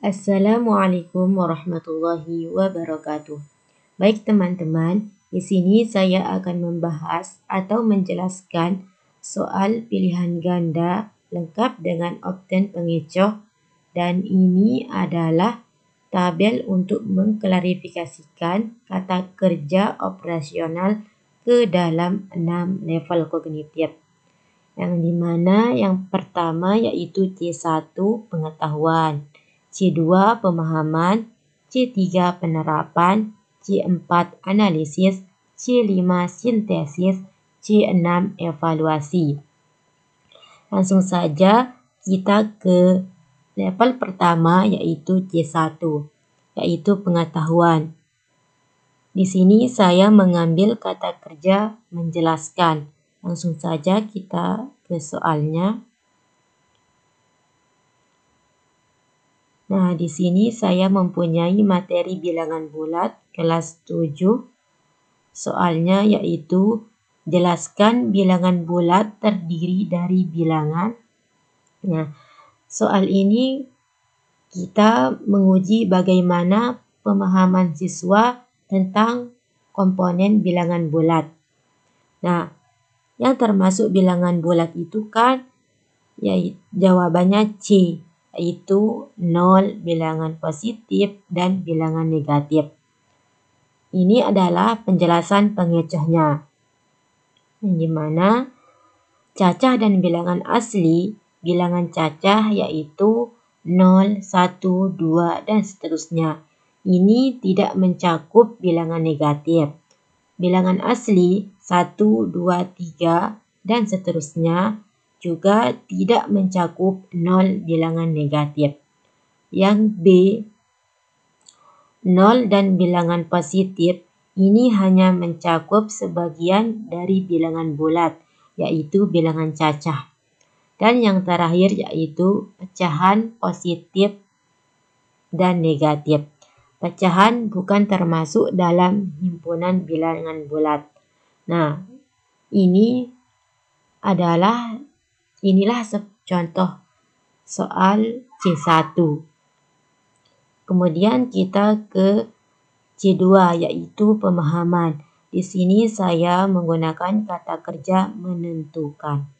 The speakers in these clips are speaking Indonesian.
Assalamualaikum warahmatullahi wabarakatuh. Baik teman-teman, di sini saya akan membahas atau menjelaskan soal pilihan ganda lengkap dengan obten pengecoh, dan ini adalah tabel untuk mengklarifikasikan kata kerja operasional ke dalam 6 level kognitif. Yang dimana yang pertama yaitu C1 pengetahuan, C2 pemahaman, C3 penerapan, C4 analisis, C5 sintesis, C6 evaluasi. Langsung saja kita ke level pertama yaitu C1, yaitu pengetahuan. Di sini saya mengambil kata kerja menjelaskan. Langsung saja kita ke soalnya. Nah, di sini saya mempunyai materi bilangan bulat kelas 7. Soalnya yaitu jelaskan bilangan bulat terdiri dari bilangan. Nah, soal ini kita menguji bagaimana pemahaman siswa tentang komponen bilangan bulat. Nah, yang termasuk bilangan bulat itu kan jawabannya C, yaitu 0, bilangan positif, dan bilangan negatif. Ini adalah penjelasan pengecohnya. Yang dimana cacah dan bilangan asli, bilangan cacah yaitu 0, 1, 2, dan seterusnya. Ini tidak mencakup bilangan negatif. Bilangan asli 1, 2, 3, dan seterusnya juga tidak mencakup 0 bilangan negatif. Yang B, 0 dan bilangan positif ini hanya mencakup sebagian dari bilangan bulat, yaitu bilangan cacah. Dan yang terakhir yaitu pecahan positif dan negatif. Pecahan bukan termasuk dalam himpunan bilangan bulat. Nah, inilah contoh soal C1. Kemudian kita ke C2 yaitu pemahaman. Di sini saya menggunakan kata kerja menentukan.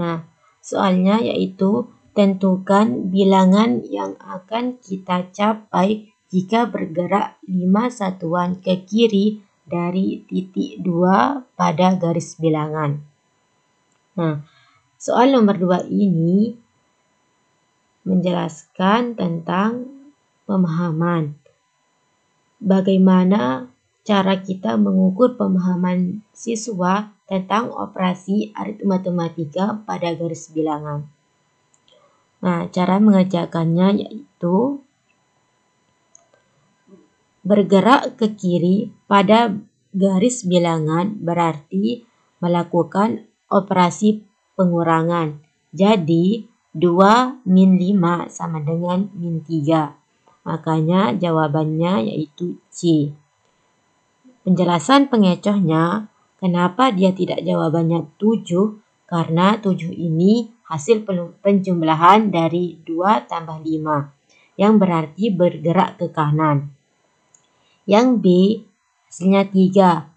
Nah, soalnya yaitu tentukan bilangan yang akan kita capai jika bergerak 5 satuan ke kiri dari titik 2 pada garis bilangan. Nah, soal nomor 2 ini menjelaskan tentang pemahaman. Bagaimana cara kita mengukur pemahaman siswa tentang operasi aritmatika pada garis bilangan. Nah, cara mengerjakannya yaitu bergerak ke kiri pada garis bilangan berarti melakukan operasi pengurangan. Jadi, 2 min 5 sama dengan min 3. Makanya jawabannya yaitu C. Penjelasan pengecohnya, kenapa dia tidak jawabannya 7? Karena 7 ini hasil penjumlahan dari 2 tambah 5, yang berarti bergerak ke kanan. Yang B, hasilnya 3.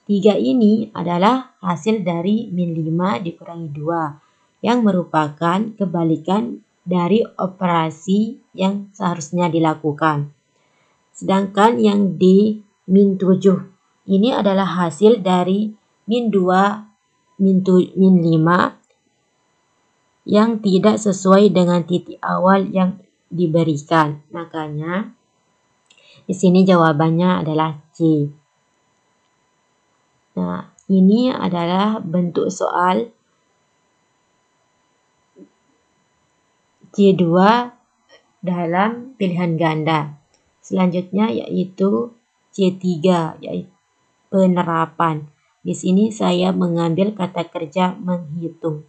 3 ini adalah hasil dari min 5 dikurangi 2, yang merupakan kebalikan dari operasi yang seharusnya dilakukan. Sedangkan yang D, min 7, ini adalah hasil dari min 2, min 5, yang tidak sesuai dengan titik awal yang diberikan. Makanya di sini jawabannya adalah C. Nah, ini adalah bentuk soal C2 dalam pilihan ganda. Selanjutnya yaitu C3, yaitu penerapan. Di sini saya mengambil kata kerja menghitung.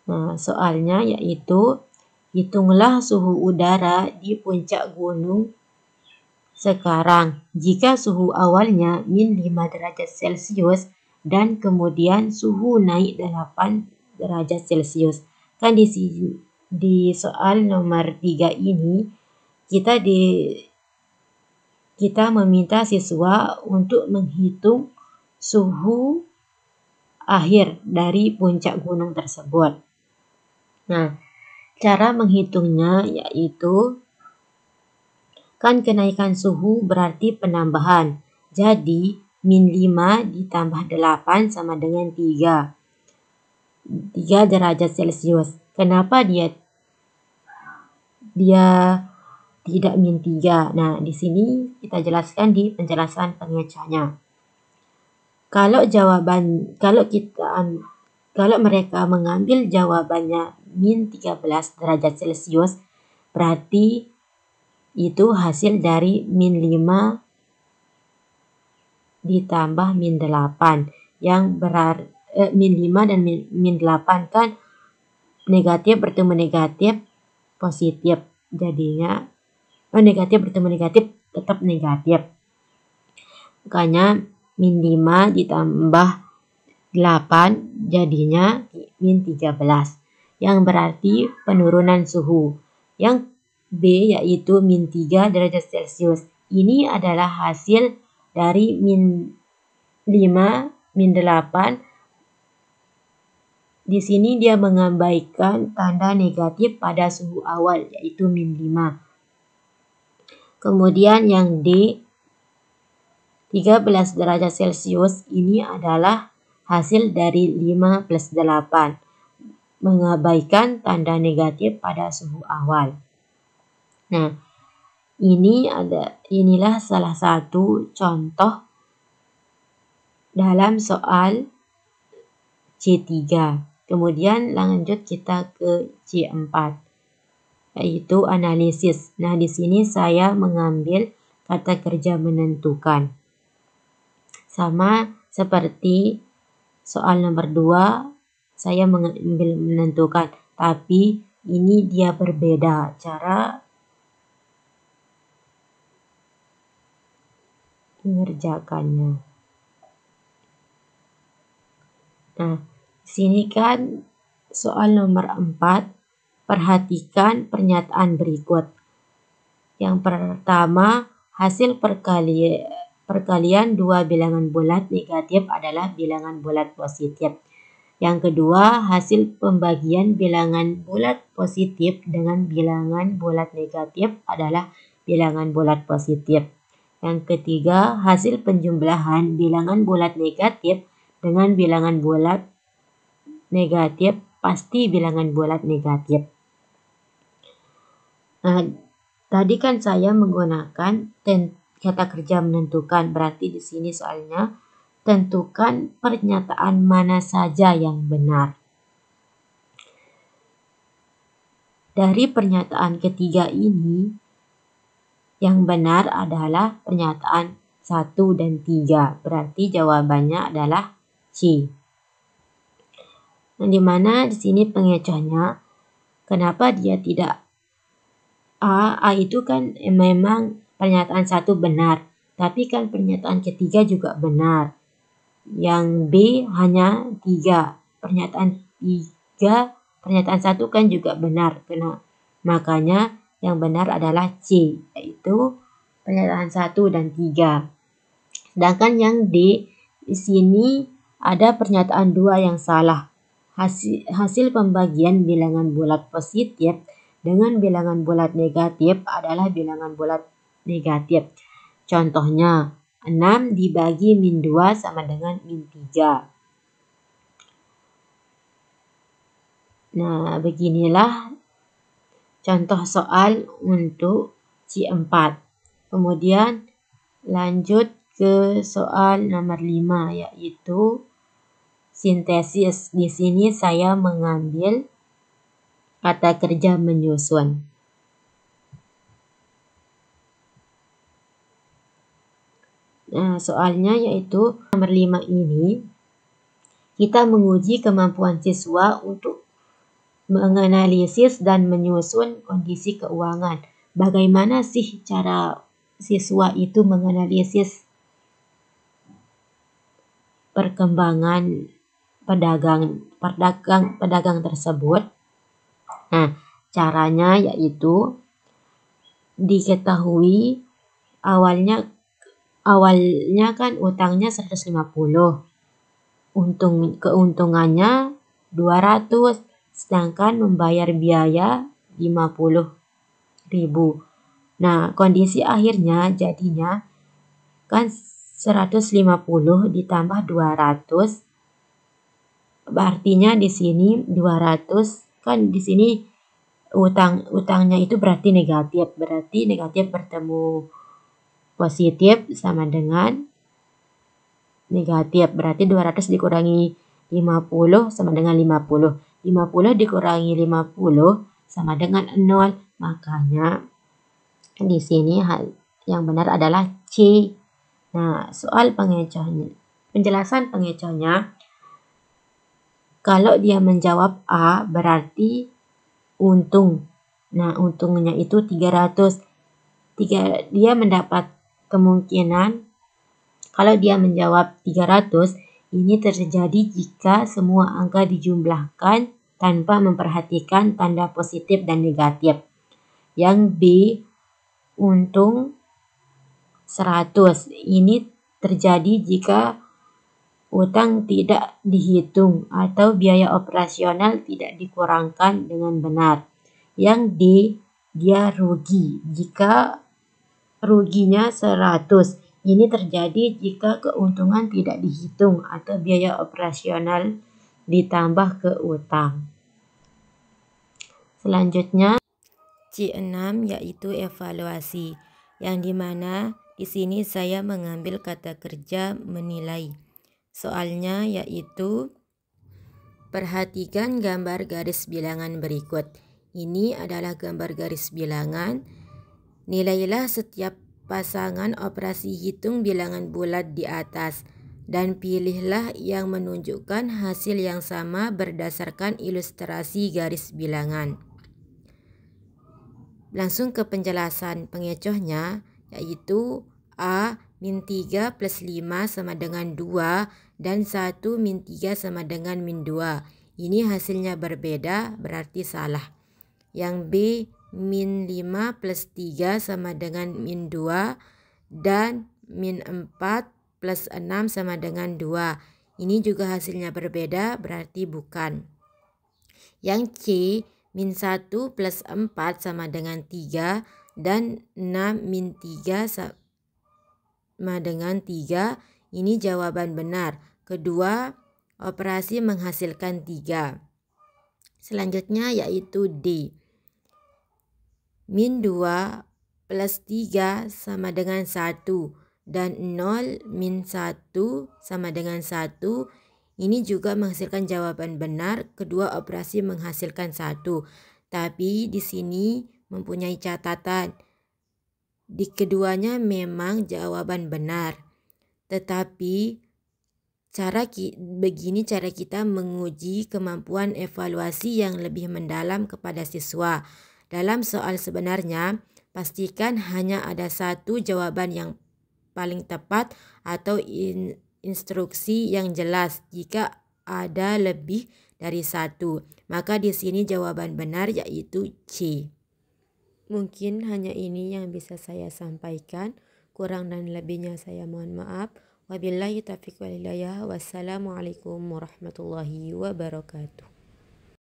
Nah, soalnya yaitu hitunglah suhu udara di puncak gunung sekarang, jika suhu awalnya min 5 derajat Celcius dan kemudian suhu naik 8 derajat Celcius. Kan di soal nomor 3 ini kita meminta siswa untuk menghitung suhu akhir dari puncak gunung tersebut. Nah, cara menghitungnya yaitu kan kenaikan suhu berarti penambahan. Jadi, min 5 ditambah 8 sama dengan 3. 3 derajat Celcius. Kenapa dia tidak min 3? Nah, di sini kita jelaskan di penjelasan pengecohnya. Kalau mereka mengambil jawabannya min 13 derajat Celcius, berarti itu hasil dari min 5 ditambah min 8 yang berarti min 5 dan min 8 kan negatif bertemu negatif positif, jadinya negatif bertemu negatif tetap negatif. Makanya min 5 ditambah 8 jadinya min 13 yang berarti penurunan suhu. Yang B yaitu min 3 derajat Celcius. Ini adalah hasil dari min 5, min 8. Di sini dia mengabaikan tanda negatif pada suhu awal yaitu min 5. Kemudian yang D 13 derajat Celcius ini adalah hasil dari 5 plus 8. Mengabaikan tanda negatif pada suhu awal. Nah, inilah salah satu contoh dalam soal C3. Kemudian lanjut kita ke C4, yaitu analisis. Nah, di sini saya mengambil kata kerja menentukan. Sama seperti soal nomor 2, saya mengambil menentukan, tapi ini dia berbeda cara mengerjakannya. Nah, di sini kan soal nomor 4, perhatikan pernyataan berikut. Yang pertama, hasil perkalian dua bilangan bulat negatif adalah bilangan bulat positif. Yang kedua, hasil pembagian bilangan bulat positif dengan bilangan bulat negatif adalah bilangan bulat positif. Yang ketiga, hasil penjumlahan bilangan bulat negatif dengan bilangan bulat negatif pasti bilangan bulat negatif. Nah, tadi kan saya menggunakan kata kerja menentukan, berarti di sini soalnya tentukan pernyataan mana saja yang benar. Dari pernyataan ketiga ini, yang benar adalah pernyataan 1 dan 3. Berarti jawabannya adalah C. Nah, dimana di sini pengecohnya, kenapa dia tidak A? A itu kan memang pernyataan 1 benar, tapi kan pernyataan ketiga juga benar. Yang B hanya 3. Pernyataan 1 kan juga benar. Makanya yang benar adalah C, yaitu pernyataan 1 dan 3. Sedangkan yang D, di sini ada pernyataan 2 yang salah. Hasil pembagian bilangan bulat positif dengan bilangan bulat negatif adalah bilangan bulat negatif. Contohnya, 6 dibagi min 2 sama dengan min 3. Nah, beginilah contoh soal untuk C4. Kemudian lanjut ke soal nomor 5, yaitu sintesis. Di sini saya mengambil kata kerja menyusun. Nah, soalnya yaitu nomor 5 ini, kita menguji kemampuan siswa untuk menganalisis dan menyusun kondisi keuangan. Bagaimana sih cara siswa itu menganalisis perkembangan pedagang tersebut. Nah, caranya yaitu diketahui awalnya kan utangnya 150. Keuntungannya 200, sedangkan membayar biaya 50.000. Nah, kondisi akhirnya jadinya kan 150 ditambah 200. Artinya di sini 200 kan di sini utangnya itu berarti negatif. Berarti negatif bertemu positif sama dengan negatif. Berarti 200 dikurangi 50 sama dengan 50. 50 dikurangi 50 sama dengan 0. Makanya di sini hal yang benar adalah C. Nah, penjelasan pengecohnya, kalau dia menjawab A berarti untung. Nah, untungnya itu 300. Dia mendapat kemungkinan kalau dia menjawab 300, ini terjadi jika semua angka dijumlahkan tanpa memperhatikan tanda positif dan negatif. Yang B, untung 100. Ini terjadi jika utang tidak dihitung atau biaya operasional tidak dikurangkan dengan benar. Yang D, dia rugi jika ruginya 100. Ini terjadi jika keuntungan tidak dihitung atau biaya operasional ditambah ke utang. Selanjutnya C6 yaitu evaluasi, yang dimana di sini saya mengambil kata kerja menilai. Soalnya yaitu perhatikan gambar garis bilangan berikut. Ini adalah gambar garis bilangan. Nilailah setiap pasangan operasi hitung bilangan bulat di atas dan pilihlah yang menunjukkan hasil yang sama berdasarkan ilustrasi garis bilangan. Langsung ke penjelasan pengecohnya, yaitu A min 3 plus 5 sama dengan 2 dan 1 min 3 sama dengan min 2. Ini hasilnya berbeda, berarti salah. Yang B min 5 plus 3 sama dengan min 2 dan min 4 plus 6 sama dengan 2. Ini juga hasilnya berbeda, berarti bukan. Yang C min 1 plus 4 sama dengan 3 dan 6 min 3 sama dengan 3. Ini jawaban benar. Kedua operasi menghasilkan 3. Selanjutnya yaitu D. Min 2 plus 3 sama dengan 1 dan 0 min 1 sama dengan 1. Ini juga menghasilkan jawaban benar. Kedua operasi menghasilkan 1. Tapi di sini mempunyai catatan. Di keduanya memang jawaban benar. Tetapi begini cara kita menguji kemampuan evaluasi yang lebih mendalam kepada siswa. Dalam soal sebenarnya, pastikan hanya ada satu jawaban yang paling tepat atau instruksi yang jelas. Jika ada lebih dari satu, maka di sini jawaban benar yaitu C. Mungkin hanya ini yang bisa saya sampaikan. Kurang dan lebihnya saya mohon maaf. Wabillahi taufiq wal hidayah. Wassalamualaikum warahmatullahi wabarakatuh.